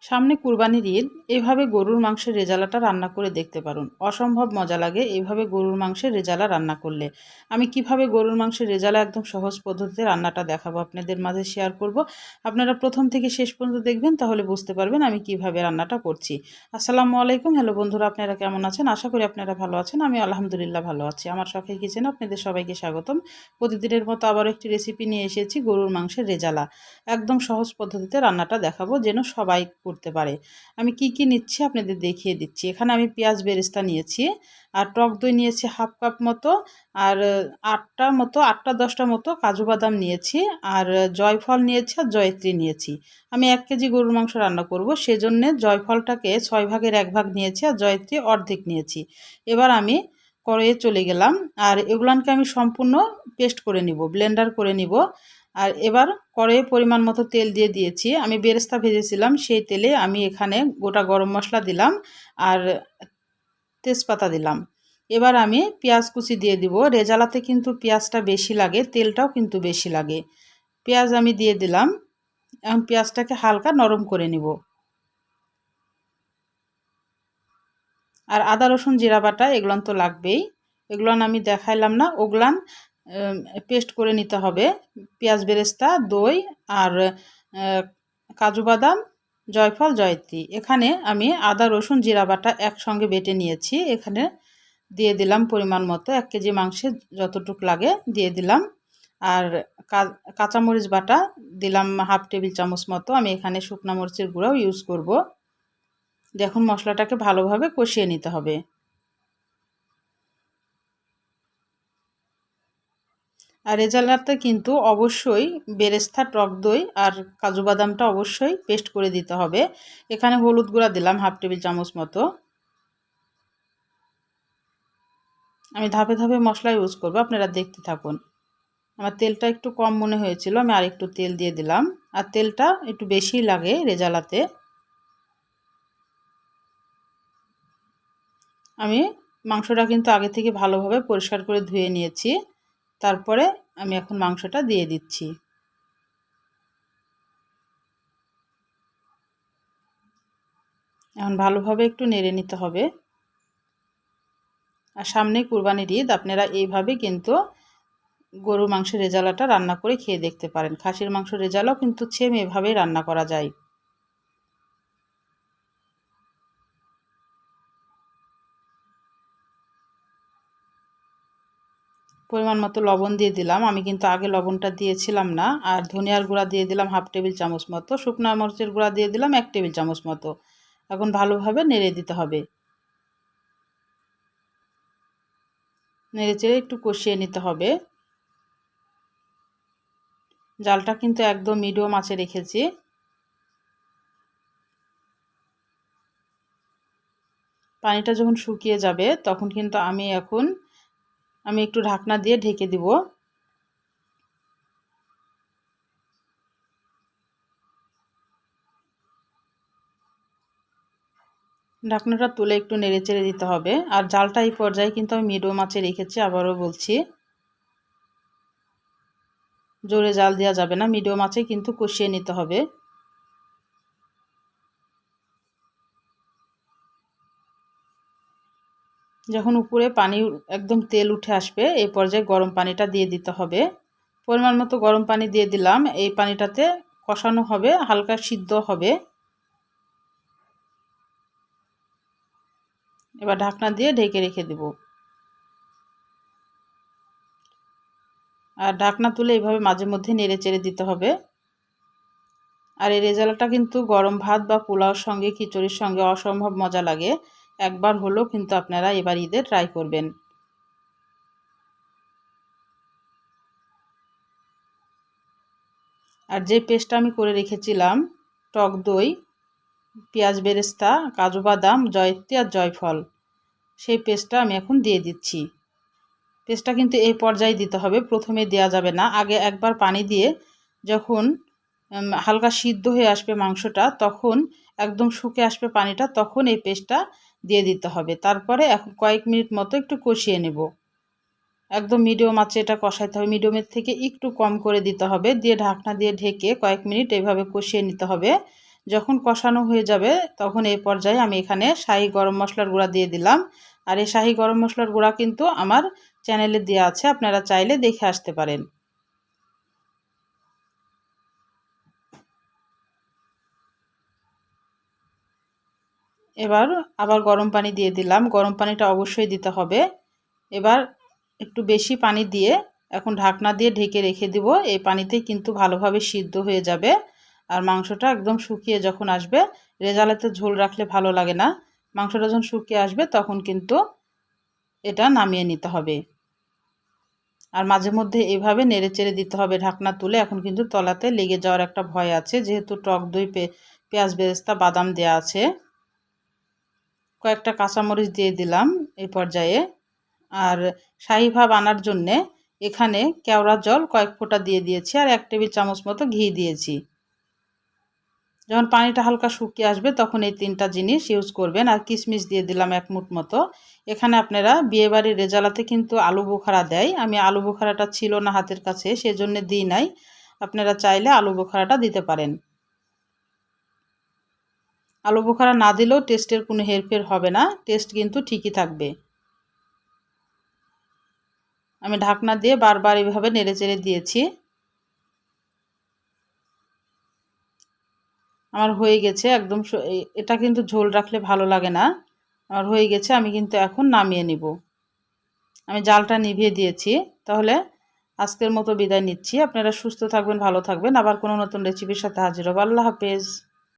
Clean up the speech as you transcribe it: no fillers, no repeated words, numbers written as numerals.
সামনে কুরবানির ঈদ। এভাবে গরুর মাংসের রেজালাটা রান্না করে দেখতে পারুন। অসম্ভব মজা লাগে এইভাবে গরুর মাংসের রেজালা রান্না করলে। আমি কিভাবে গরুর মাংসের রেজালা একদম সহজ পদ্ধতিতে রান্নাটা দেখাবো, আপনাদের মাঝে শেয়ার করব। আপনারা প্রথম থেকে শেষ পর্যন্ত দেখবেন, তাহলে বুঝতে পারবেন আমি কিভাবে রান্নাটা করছি। আসসালামু আলাইকুম। হ্যালো বন্ধুরা, আপনারা কেমন আছেন? আশা করি আপনারা ভালো আছেন। আমি আলহামদুলিল্লাহ ভালো আছি। আমার শখের কিচেনে আপনাদের সবাইকে স্বাগতম। প্রতিদিনের মতো আবারও একটি রেসিপি নিয়ে এসেছি, গরুর মাংসের রেজালা। একদম সহজ পদ্ধতিতে রান্নাটা দেখাবো, যেন সবাই করতে পারে। আমি কি নিচ্ছি আপনাদের দেখিয়ে দিচ্ছি। এখানে আমি পেঁয়াজ বেরেস্তা নিয়েছি, আর টক দই নিয়েছি হাফ কাপ মতো, আর 8টা 10টা মতো কাজু বাদাম নিয়েছি, আর জয়ফল নিয়েছি, আর জয়ত্রী নিয়েছি। আমি 1 কেজি গরুর মাংস রান্না করব, সেজন্যে জয়ফলটাকে 6 ভাগের 1 ভাগ নিয়েছি, আর জয়ত্রী অর্ধেক নিয়েছি। এবার আমি কড়াইয়ে চলে গেলাম, আর এগুলানকে আমি সম্পূর্ণ পেস্ট করে নিব, ব্লেন্ডার করে নিব। আর এবার কড়াইয়ে পরিমাণ মতো তেল দিয়ে দিয়েছি। আমি বেরেস্তা ভেজেছিলাম, সেই তেলে আমি এখানে গোটা গরম মশলা দিলাম, আর তেজপাতা দিলাম। এবার আমি পেঁয়াজ কুচি দিয়ে দিব। রেজালাতে কিন্তু পেঁয়াজটা বেশি লাগে, তেলটাও কিন্তু বেশি লাগে। পেঁয়াজ আমি দিয়ে দিলাম। এখন পেঁয়াজটাকে হালকা নরম করে নিব। আর আদা রসুন জিরা বাটা এগুলান তো লাগবেই, এগুলান আমি দেখাইলাম না, ওগুলান পেস্ট করে নিতে হবে। পেঁয়াজ বেরেস্তা, দই, আর কাজু বাদাম, জয়ফল, জয়ত্রী। এখানে আমি আদা রসুন জিরা বাটা একসঙ্গে বেটে নিয়েছি। এখানে দিয়ে দিলাম পরিমাণ মতো, 1 কেজি মাংসে যতটুকু লাগে দিয়ে দিলাম। আর কাঁচামরিচ বাটা দিলাম হাফ টেবিল চামচ মতো। আমি এখানে শুকনো মরিচের গুঁড়াও ইউজ করব। দেখুন, মশলাটাকে ভালোভাবে কষিয়ে নিতে হবে। আর রেজালাতে কিন্তু অবশ্যই বেরেস্তা, টক দই আর কাজু বাদামটা অবশ্যই পেস্ট করে দিতে হবে। এখানে হলুদ গুঁড়া দিলাম হাফ টেবিল চামচ মতো। আমি ধাপে ধাপে মশলা ইউজ করব, আপনারা দেখতে থাকুন। আমার তেলটা একটু কম মনে হয়েছিল, আমি আর একটু তেল দিয়ে দিলাম। আর তেলটা একটু বেশিই লাগে রেজালাতে। আমি মাংসটা কিন্তু আগে থেকে ভালোভাবে পরিষ্কার করে ধুয়ে নিয়েছি। তারপরে আমি এখন মাংসটা দিয়ে দিচ্ছি। এখন ভালোভাবে একটু নেড়ে নিতে হবে। আর সামনেই কুরবানির ঈদ, আপনারা এইভাবে কিন্তু গরুর মাংসের রেজালাটা রান্না করে খেয়ে দেখতে পারেন। খাসির মাংস রেজালাও কিন্তু সেম এভাবেই রান্না করা যায়। পরিমাণ মতো লবণ দিয়ে দিলাম। আমি কিন্তু আগে লবণটা দিয়েছিলাম না। আর ধনিয়ার গুঁড়া দিয়ে দিলাম হাফ টেবিল চামচ মতো, শুকনো মরিচের গুঁড়া দিয়ে দিলাম 1 টেবিল চামচ মতো। এখন ভালোভাবে নেড়ে দিতে হবে। নেড়ে চেড়ে একটু কষিয়ে নিতে হবে। জালটা কিন্তু একদম মিডিয়াম আঁচে রেখেছি। পানিটা যখন শুকিয়ে যাবে, তখন কিন্তু আমি একটু ঢাকনা দিয়ে ঢেকে দিব। ঢাকনাটা তুলে একটু নেড়ে চেড়ে দিতে হবে। আর জালটা এই পর্যায়ে কিন্তু আমি মিডিয়াম আঁচে রেখেছি, আবারও বলছি। জোরে জাল দেওয়া যাবে না, মিডিয়াম আঁচে কিন্তু কষিয়ে নিতে হবে। যখন উপরে পানি একদম তেল উঠে আসবে, এই পর্যায়ে গরম পানিটা দিয়ে দিতে হবে। পরিমাণ মতো গরম পানি দিয়ে দিলাম। এই পানিটাতে কষানো হবে, হালকা সিদ্ধ হবে। এবার ঢাকনা দিয়ে ঢেকে রেখে দেব। আর ঢাকনা তুলে এইভাবে মাঝে মধ্যে নেড়ে চেড়ে দিতে হবে। আর এই রেজালাটা কিন্তু গরম ভাত বা পোলাওর সঙ্গে, খিচুড়ির সঙ্গে অসম্ভব মজা লাগে। একবার হলেও কিন্তু আপনারা এবার ঈদে ট্রাই করবেন। আর যে পেস্টটা আমি করে রেখেছিলাম, টক দই, পেঁয়াজ বেরেস্তা, কাজু বাদাম, জয়ত্রী আর জয়ফল, সেই পেস্টটা আমি এখন দিয়ে দিচ্ছি। পেস্টটা কিন্তু এই পর্যায়ে দিতে হবে, প্রথমে দেওয়া যাবে না। আগে একবার পানি দিয়ে যখন হালকা সিদ্ধ হয়ে আসবে মাংসটা, তখন একদম শুকে আসবে পানিটা, তখন এই পেস্টটা দিয়ে দিতে হবে। তারপরে এখন কয়েক মিনিট মতো একটু কষিয়ে নেব। একদম মিডিয়াম আঁচে এটা কষাইতে হবে, মিডিয়ামের থেকে একটু কম করে দিতে হবে। দিয়ে ঢাকনা দিয়ে ঢেকে কয়েক মিনিট এইভাবে কষিয়ে নিতে হবে। যখন কষানো হয়ে যাবে তখন এই পর্যায়ে আমি এখানে শাহি গরম মশলার গুঁড়া দিয়ে দিলাম। আর এই শাহি গরম মশলার গুঁড়া কিন্তু আমার চ্যানেলে দেওয়া আছে, আপনারা চাইলে দেখে আসতে পারেন। এবার আবার গরম পানি দিয়ে দিলাম, গরম পানিটা অবশ্যই দিতে হবে। এবার একটু বেশি পানি দিয়ে এখন ঢাকনা দিয়ে ঢেকে রেখে দিব। এই পানিতেই কিন্তু ভালোভাবে সিদ্ধ হয়ে যাবে। আর মাংসটা একদম শুকিয়ে যখন আসবে, রেজালাতে ঝোল রাখলে ভালো লাগে না, মাংসটা যখন শুকিয়ে আসবে তখন কিন্তু এটা নামিয়ে নিতে হবে। আর মাঝে মধ্যে এভাবে নেড়ে চেড়ে দিতে হবে ঢাকনা তুলে। এখন কিন্তু তলাতে লেগে যাওয়ার একটা ভয় আছে, যেহেতু টক দই পেঁয়াজ বেরেস্তা বাদাম দেওয়া আছে। কয়েকটা কাঁচামরিচ দিয়ে দিলাম এই পর্যায়ে। আর শাহি ভাব আনার জন্যে এখানে কেওড়া জল কয়েক ফোঁটা দিয়ে দিয়েছি, আর 1 টেবিল চামচ মতো ঘি দিয়েছি। যখন পানিটা হালকা শুকিয়ে আসবে তখন এই 3টা জিনিস ইউজ করবেন। আর কিশমিশ দিয়ে দিলাম 1 মুঠ মতো। এখানে আপনারা বিয়েবাড়ির রেজালাতে কিন্তু আলু বোখারা দেয়, আমি আলু বোখারাটা ছিল না হাতের কাছে, সেজন্য দিই নাই। আপনারা চাইলে আলু বোখারাটা দিতে পারেন। আলু বোখারা না দিলেও টেস্টের কোনো হেরফের হবে না, টেস্ট কিন্তু ঠিকই থাকবে। আমি ঢাকনা দিয়ে বারবার এইভাবে নেড়েচেড়ে দিয়েছি। আমার হয়ে গেছে একদম। এটা কিন্তু ঝোল রাখলে ভালো লাগে না। আমার হয়ে গেছে, আমি কিন্তু এখন নামিয়ে নিব। আমি জালটা নিভিয়ে দিয়েছি। তাহলে আজকের মতো বিদায় নিচ্ছি। আপনারা সুস্থ থাকবেন, ভালো থাকবেন। আবার কোনো নতুন রেসিপির সাথে হাজির হব। আল্লাহ হাফেজ।